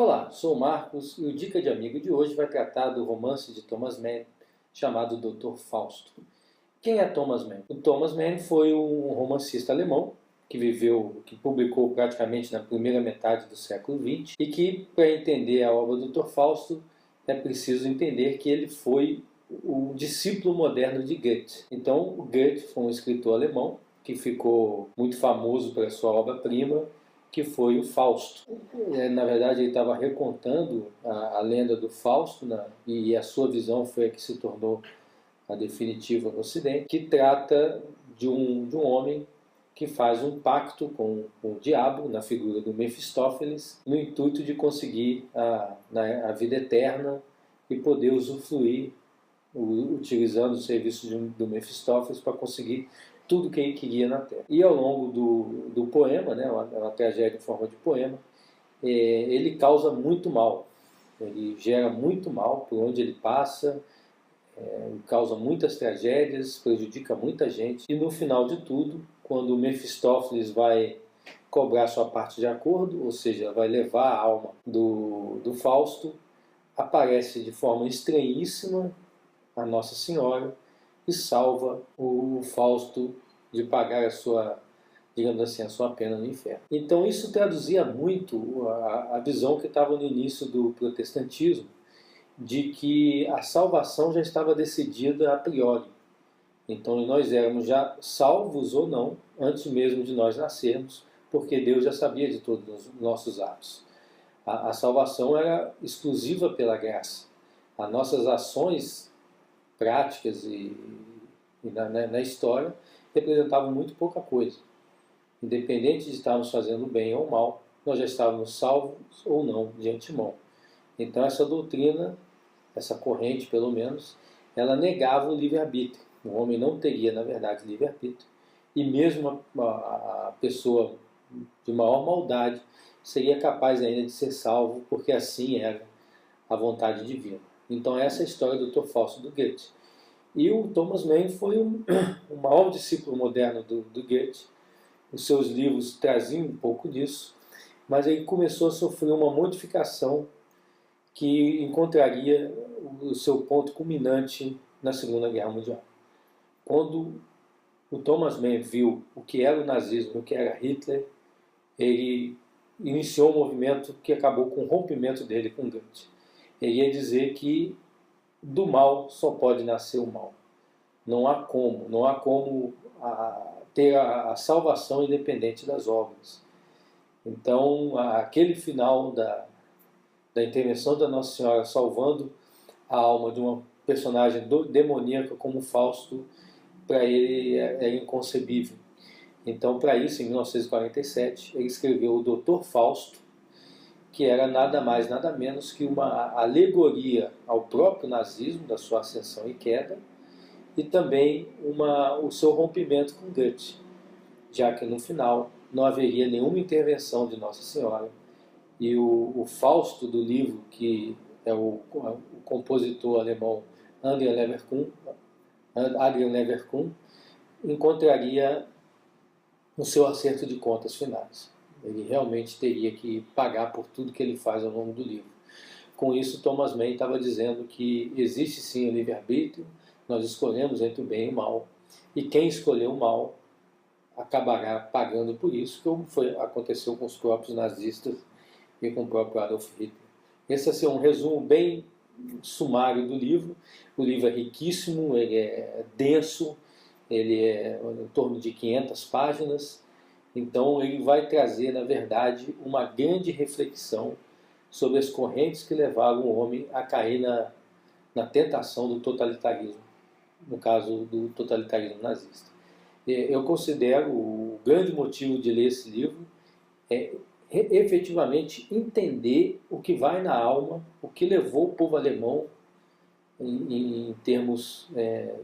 Olá, sou o Marcos e o Dica de Amigo de hoje vai tratar do romance de Thomas Mann chamado Dr. Fausto. Quem é Thomas Mann? O Thomas Mann foi um romancista alemão que publicou praticamente na primeira metade do século XX e que, para entender a obra do Dr. Fausto, é preciso entender que ele foi o discípulo moderno de Goethe. Então, o Goethe foi um escritor alemão que ficou muito famoso pela sua obra-prima, que foi o Fausto. Na verdade, ele estava recontando a lenda do Fausto, e a sua visão foi a que se tornou a definitiva no Ocidente, que trata de um homem que faz um pacto com o diabo, na figura do Mefistófeles, no intuito de conseguir a vida eterna e poder usufruir, utilizando os serviços do Mefistófeles para conseguir tudo que ele queria na Terra. E ao longo do poema, uma tragédia em forma de poema, ele causa muito mal, ele gera muito mal por onde ele passa, causa muitas tragédias, prejudica muita gente. E no final de tudo, quando o Mefistófeles vai cobrar sua parte de acordo, ou seja, vai levar a alma do Fausto, aparece de forma estranhíssima a Nossa Senhora e salva o Fausto de pagar a sua, digamos assim, a sua pena no inferno. Então isso traduzia muito a visão que estava no início do protestantismo, de que a salvação já estava decidida a priori. Então nós éramos já salvos ou não, antes mesmo de nós nascermos, porque Deus já sabia de todos os nossos atos. A salvação era exclusiva pela graça. As nossas ações práticas na história representavam muito pouca coisa. Independente de estarmos fazendo bem ou mal, nós já estávamos salvos ou não de antemão. Então essa doutrina, essa corrente pelo menos, ela negava o livre-arbítrio. O homem não teria, na verdade, livre-arbítrio. E mesmo a pessoa de maior maldade seria capaz ainda de ser salvo, porque assim era a vontade divina. Então essa é a história do Dr. Fausto do Goethe. E o Thomas Mann foi o maior discípulo moderno do Goethe. Os seus livros traziam um pouco disso, mas ele começou a sofrer uma modificação que encontraria o seu ponto culminante na Segunda Guerra Mundial. Quando o Thomas Mann viu o que era o nazismo, o que era Hitler, ele iniciou um movimento que acabou com o rompimento dele com Goethe. Ele ia dizer que do mal só pode nascer o mal. Não há como ter a salvação independente das obras. Então, aquele final da intervenção da Nossa Senhora salvando a alma de uma personagem demoníaca como Fausto, para ele é inconcebível. Então, para isso, em 1947, ele escreveu o Dr. Fausto, que era nada mais, nada menos que uma alegoria ao próprio nazismo, da sua ascensão e queda, e também o seu rompimento com Goethe, já que no final não haveria nenhuma intervenção de Nossa Senhora. E o Fausto do livro, que é o compositor alemão Adrian Leverkühn, encontraria o seu acerto de contas finais. Ele realmente teria que pagar por tudo que ele faz ao longo do livro. Com isso, Thomas Mann estava dizendo que existe sim o livre-arbítrio, nós escolhemos entre o bem e o mal, e quem escolheu o mal acabará pagando por isso, como aconteceu com os próprios nazistas e com o próprio Adolf Hitler. Esse é um resumo bem sumário do livro. O livro é riquíssimo, ele é denso, ele é em torno de 500 páginas, então ele vai trazer, na verdade, uma grande reflexão sobre as correntes que levaram o homem a cair na tentação do totalitarismo, no caso do totalitarismo nazista. Eu considero o grande motivo de ler esse livro efetivamente entender o que vai na alma, o que levou o povo alemão, em termos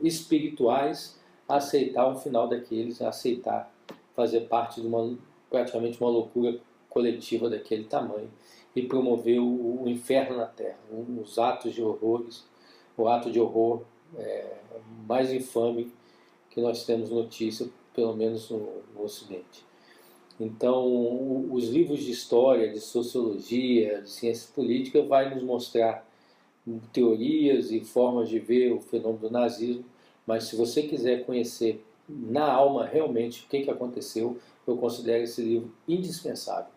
espirituais, a aceitar o final daqueles, a aceitar fazer parte de praticamente uma loucura coletiva daquele tamanho e promover o inferno na Terra, os atos de horrores, o ato de horror mais infame que nós temos notícia, pelo menos no Ocidente. Então, os livros de história, de sociologia, de ciências políticas vai nos mostrar teorias e formas de ver o fenômeno do nazismo, mas se você quiser conhecer na alma realmente o que aconteceu, eu considero esse livro indispensável.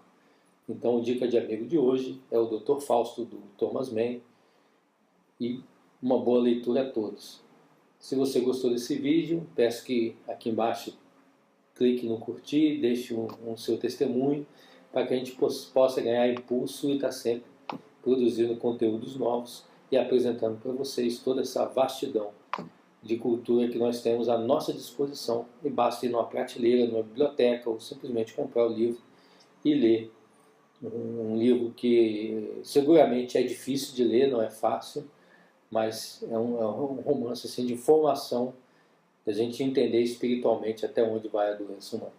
Então, o Dica de Amigo de hoje é o Dr. Fausto, do Thomas Mann, e uma boa leitura a todos. Se você gostou desse vídeo, peço que aqui embaixo clique no curtir, deixe um seu testemunho, para que a gente possa ganhar impulso e estar sempre produzindo conteúdos novos e apresentando para vocês toda essa vastidão de cultura que nós temos à nossa disposição. E basta ir numa prateleira, numa biblioteca, ou simplesmente comprar o livro e ler. Um livro que seguramente é difícil de ler, não é fácil, mas é um romance assim, de formação, da gente entender espiritualmente até onde vai a doença humana.